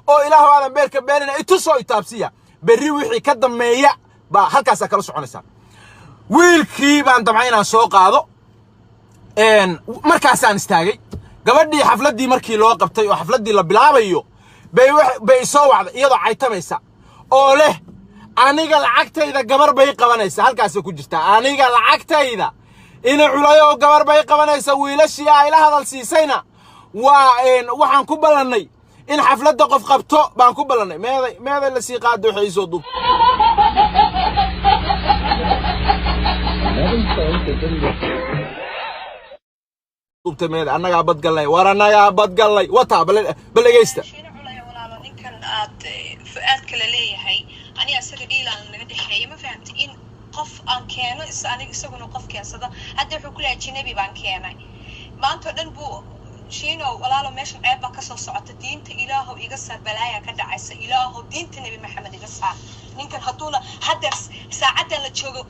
oo ilaahu aadan beerka beenina itu soo itaabsiya berri wixii ka dameeya ba halkaas kala soconaysa wiilkii baan damcay inaan soo qaado markaasaan istaagay gabadhii xafladii markii loo qabtay oo xafladii la bilaabayo bay soo wacday iyadoo caytamaysa oo leh aniga lacagtayda gabar bay qabanaysa halkaas ku jirta aniga lacagtayda in culayo gabar bay qabanaysa wiilashii ay la hadal siisayna waxaan ku ballanay in xafladda qof qabto baan ku ballanay meeday la sii qaado waxay soo dub dubta meed annaga badgalnay war annaga badgalnay wata balageysta ninkan aad fuaad kala leeyahay aniga asaga dhiilaan naga dhaxeeyay ma fahamtay in qof aan keeno aniga isaguna qof keensada hadda wuxuu ku leeyahay jinabi baan keenay maanta dhan buu shiino walaalo meeshan ceeb ka soo socota diinta ilaahu iga saar balaaya ka dhacaysa ilaahu diinta nabi maxamed iga saar ninkan haduuna hadda saacadan la joogo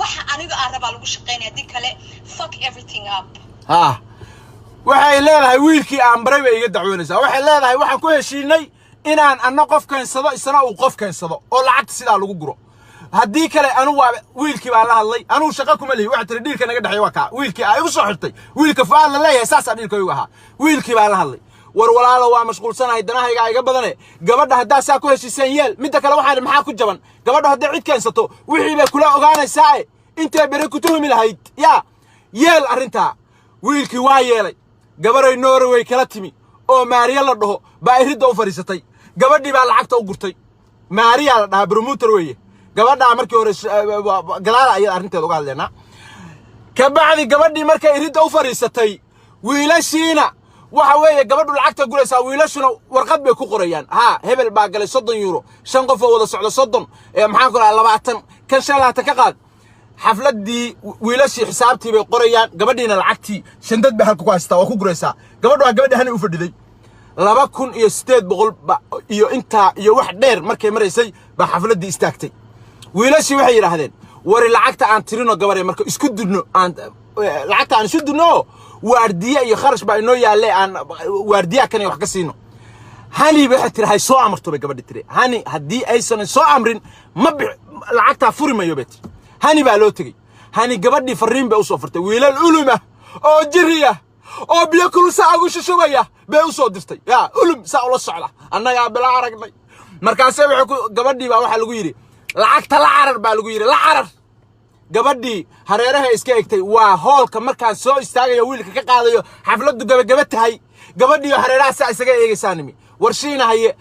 waxa aniga aan rabaa lagu shaqeynaa dii kale fuck everything up waxay leedahay wiilkii aan baray bay iga dacwoonaysaa waxay leedahay waxaan ku heshiinay inaan anna qof keensado isna uu qof keensado oo lacagta sidaa lagu guro haddii kale anu waa wiilkii baan la hadlay anuu shaqo kuma lihi waxa tiri dhiilka naga dhaxay waa ka wiilkii ay u soo xirtay wiilka faal la leeyahay saasa dhiilka igu ahaa wiilkii baan la hadlay war walaalo waa mashquulsanahay danahayga iga badane gabadha haddaa saa ku heshiiseen yeel midda kale waxaan maxaa ku jaban gabadha hadday cid keensato wixii bay kula ogaanaysaa intee bere ku tuhmi lahayd yaa yeel arrintaa wiilkii waa yeelay gabaray Norway kala timi oo Maariya la dhaho baa iridda u fariisatay gabadhii baa lacagta u gurtay Maariya la dhaha promoter weeye gabadha markii hore galaala ay arrinteeda uga hadleena ka bacdi gabadhii markay iridda u fariisatay wiilashiina waxa weeye gabadhu lacagta guraysaa wiilashuna warqad bay ku qorayaan hebel baa galay 30 euro 5 qof oo wada socdo 30 maxaan ku lahaa 20 kan 5 ka qaad xafladii wiilashii xisaabtii bay qorayaan gabadhiina lacagtii shandad bay halka ku haystaa oo ku guraysaa gabadhu waa gabadhii hanay u fadhiday 2800 iyo inta iyo wax dheer markay maraysay ba xafladii istaagtay wiilashii waxay yiraahdeen war lacagta aan tirino gabarey marka isku dudno aan lacagta aan isku dudno waardiya iyo kharash baa inoo yaalee aan waardiya kan wax ka siino hani waxay tirahay soo amarto bay gabadhii tiri hani hadii aysan soo amrin ma lacagta furimayo bet hani baa loo tagay hani gabadhii fariin bay u soo furtay wiilal uluma oo jiriya oo biyo kul saagu shubaya bay u soo dirtay ulum saa ula socda annaga bila aragnay markaasay gabadhii baa waxa lagu yiri lacagta la carar baa lagu yiri la carar gabadhii hareeraha iska egtay waa hoolka markaan soo istaagayo wiilka ka qaadayo xafladu gabagaba tahay gabadhii hareeraha saa isaga eegaysaanimi warshiina haye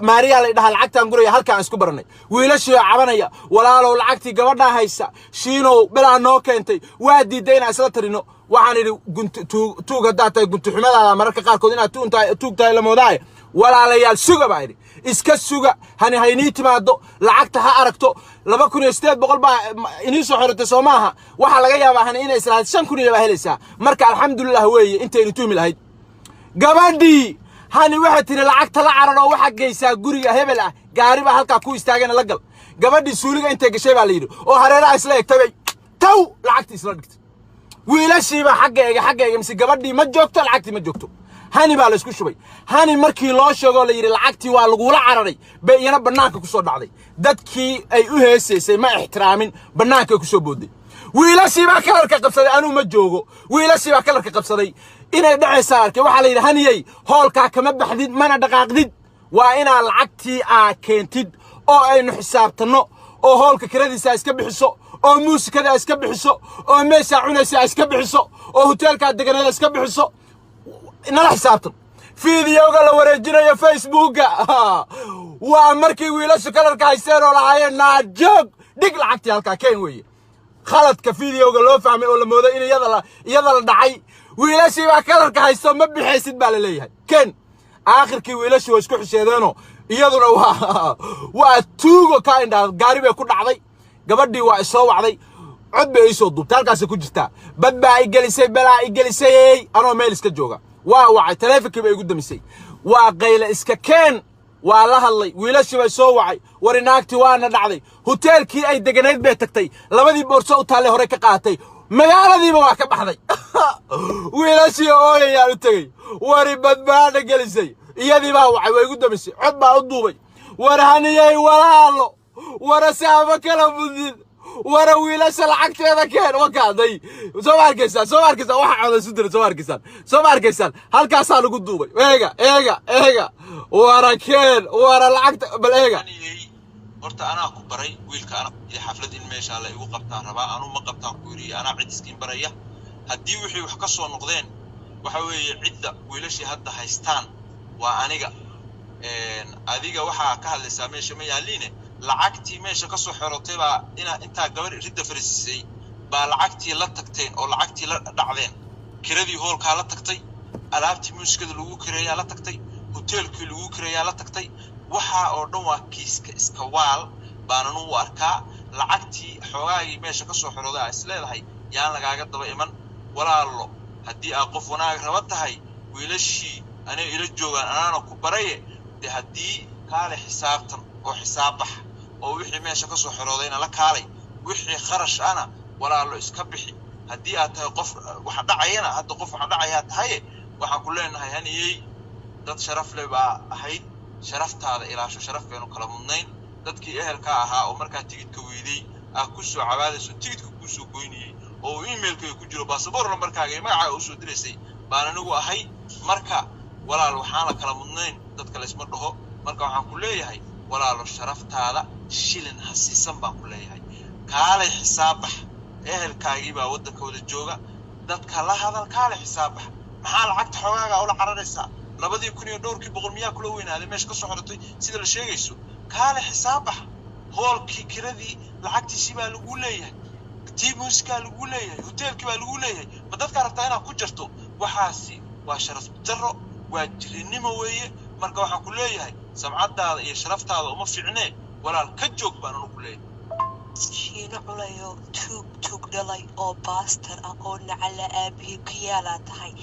Maariya la dhaha lacagtaan guraya halkaan isku baranay wiilashii cabanaya walaalow lacagtii gabadha haysa shiino bilaa noo keentay waa diidayna isla tarino waxaan iri tuuga daatay guntu xumadaada mararka qaarkood inaad tuugtahay la moodaay walaalayaal suga baa iri iska suga hani haynii timaado lacagta ha aragto 2800 baa inii soo xirtay Soomaha waxa laga yaabaa hani inay islaad 5000 baa helaysaa marka alxamdulillah weeye intay tuumi lahayd gabadhii hani waxa tiri lacagta la cararo waxa geysaa guriga hebel ah gaari ba halka ku istaagana la gal gabadhii suuliga intay gashay baa la yiri oo hareeraha isla egtay taw lacagtii isla dhigtay wiilashii ba xaggeega mise gabadhii ma joogto lacagtii ma joogto hani baa la isku shubay hani markii loo sheego la yiri lacagtii waa lagu la cararay bay iyana banaanka ku soo dhacday dadkii ay u heeseysay ma ixtiraamin banaanka ku soo booday wiilashii ba kalarka qabsaday anu ma joogo wiilashii ba kalarka qabsaday inay dhacaysaa arkay waxa la yiri haniyay hoolka kama baxdid mana dhaqaaqdid waa ina lacagtii keentid oo aynu xisaabtano oo hoolka kiradiisa iska bixiso oo muusikada iska bixiso oo meesha cunaysa iska bixiso oo hotelka deganada iska bixiso inala xisaabtan fiidiyowga la wareejinayo facebooka waa markii wiilashu kalarka haysteen oo lahaayeen naajog dhig lacagtii halka keen weeye khaladka fiidiyowga loo fahmay oo la mooday in iyada la dhacay wiilashii baa kalarka haysto ma bixaysid baa la leeyahay keen aakhirkii wiilashu way isku xisheedeeno iyaduna waa tuugo ka indhaa gaari bay ku dhacday gabadhii waa soo wacday cod bay soo duubtay halkaas ku jirtaa badbaa ay gelisay balaa ay gelisay anoo meel iska jooga waa wacay taleefankii bay igu damisay waa qayla iska keen waa la hadlay wiilashii bay soo wacay warinaagti waana dhacday hotelkii ay deganayd bay tagtay labadii boorso u taale hore ka qaatay magaaladiiba waa ka baxday wiilashii ooyayaan u tagay wari badbaada gelisay iyadii baa wacay way igu damisay cod baa u duubay war haniyay walaalo war saaba kala budid war wiilasha lacagteeda keen wakaaday soo arkaysan waxa cod isu diray soo arkaysan halkaas lagu duubay eega warakeen war lacagta bal eega horta anaa ku baray wiilka ana xaflad in meesha la igu qabtaan rabaa anu ma qabtaan ku yiri ana cid iskiin baraya hadii wixii wax ka soo noqdeen waxa weeye cidda wiilashii hadda haystaan waa aniga adiga waxa ka hadlaysaa meesha ma yaaliine lacagtii meesha ka soo xirotay baa inta gabar ridda farisay baa lacagtii la tagteen oo lacagtii la dhacdeen kiradii hoolka la tagtay alaabtii muusikada lagu kireeyaa la tagtay hoteelkii lagu kireeyaa la tagtay waxa oo dhan waa kiiska iska waal baanan u arkaa lacagtii xoogaagii meesha ka soo xirooday ay isleedahay yaan lagaaga daba iman walaalo haddii aad qof wanaag raba tahay wiilashii anay ila joogaan anaana ku baraye de haddii kaale xisaabtan oo xisaabax oo wixii meesha ka soo xiroodayna la kaalay wixii kharash ana walaalo iska bixi haddii aad tahay qof waxa dhacayna hadda qof waxa dhacaya tahay waxaan ku leenahay haniyay dad sharaf leh baa ahayd sharaftaada ilaasho sharafkeenu kala mudnayn dadkii ehelka ahaa oo markaa tigidhka weeday ku soo cabaadayso tigidhka ku soo goyniyay oo emailka ku jiro baasaboor lambarkaaga ee magaca u soo direysay baan anigu ahay marka walaal waxaan la kala mudnayn dadka la isma dhaho marka waxaan ku leeyahay walaalo sharaftaada shilin hasiisan baan ku leeyahay kaalay xisaabax ehelkaagii baa wadankooda jooga dadka la hadal kaalay xisaabax maxaa lacagta xoogaaga oo la cararaysaa 2000 boqol miyaa kula weynaaday meesha ka soo xortay sida la sheegayso kaale xisaabax hoolkii kiradii lacagtiisii baa lagu leeyahay tiimuska lagu leeyahay hoteelkii baa lagu leeyahay ma dadka rabtaa inaad ku jirto waxaasi waa sharaf darro waa jirinimo weeye marka waxaan ku leeyahay samcadaada iyo sharaftaada uma fiicnee walaal ka joog baan ku leeyahay shiina culayo tuug dhalay oo baaster ah oo nacala aabihi ku yaala tahay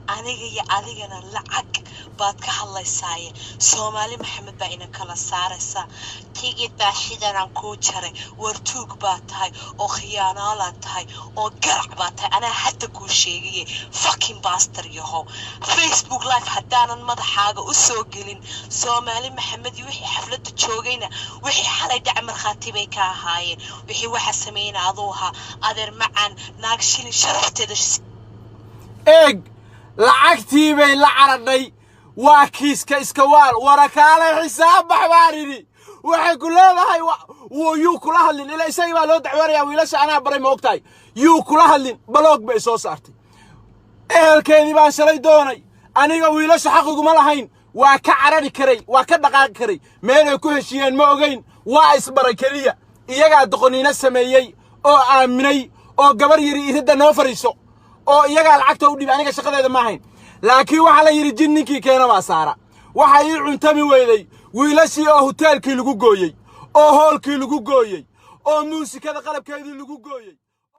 aniga iyo adigana lacag baad ka hadlaysaaye Soomaali Maxamed baa ina kala saaraysa tigid baa shidan ku jaray war tuug baa tahay oo khiyaanaala tahay oo garac baa tahay ana hadda ku sheegay fucking baaster yahow Facebook live hadaanan madaxaaga u soo gelin Soomaali Maxamed wixii xafladda joogayna wixii xalay dhac markhaatibay ka ahaayeen wixii waxa sameeyay aduha adeer macaan naag shilin sharafteeda eeg lacagtii bay la caraday waa kiiska iska waal warakaale xisaab baxbaaridi waxay ku leedahay yuu kula hadlin ila isagii baa loo dacwanayaa wiilasha anaa baray ma ogtahay yuu kula hadlin baloog bay soo saartay ehelkeedii baan shalay doonay aniga wiilasha xaqiguma lahayn waa ka carari karay waa ka dhaqaaqi karay meelay ku heshiyeen ma ogeyn waa isbaray kaliya iyaga doqoniina sameeyay oo aaminay oo gabar yiri iridda noo fariiso oo iyaga lacagta u dhib aniga shaqadeeda ma ahayn laakiin waxa la yiri jinninkii keena waa saara waxa ii cuntami weeday wiilashii oo hoteelkii lagu gooyay oo hoolkii lagu gooyay oo muusikada qalabkeedii lagu gooyay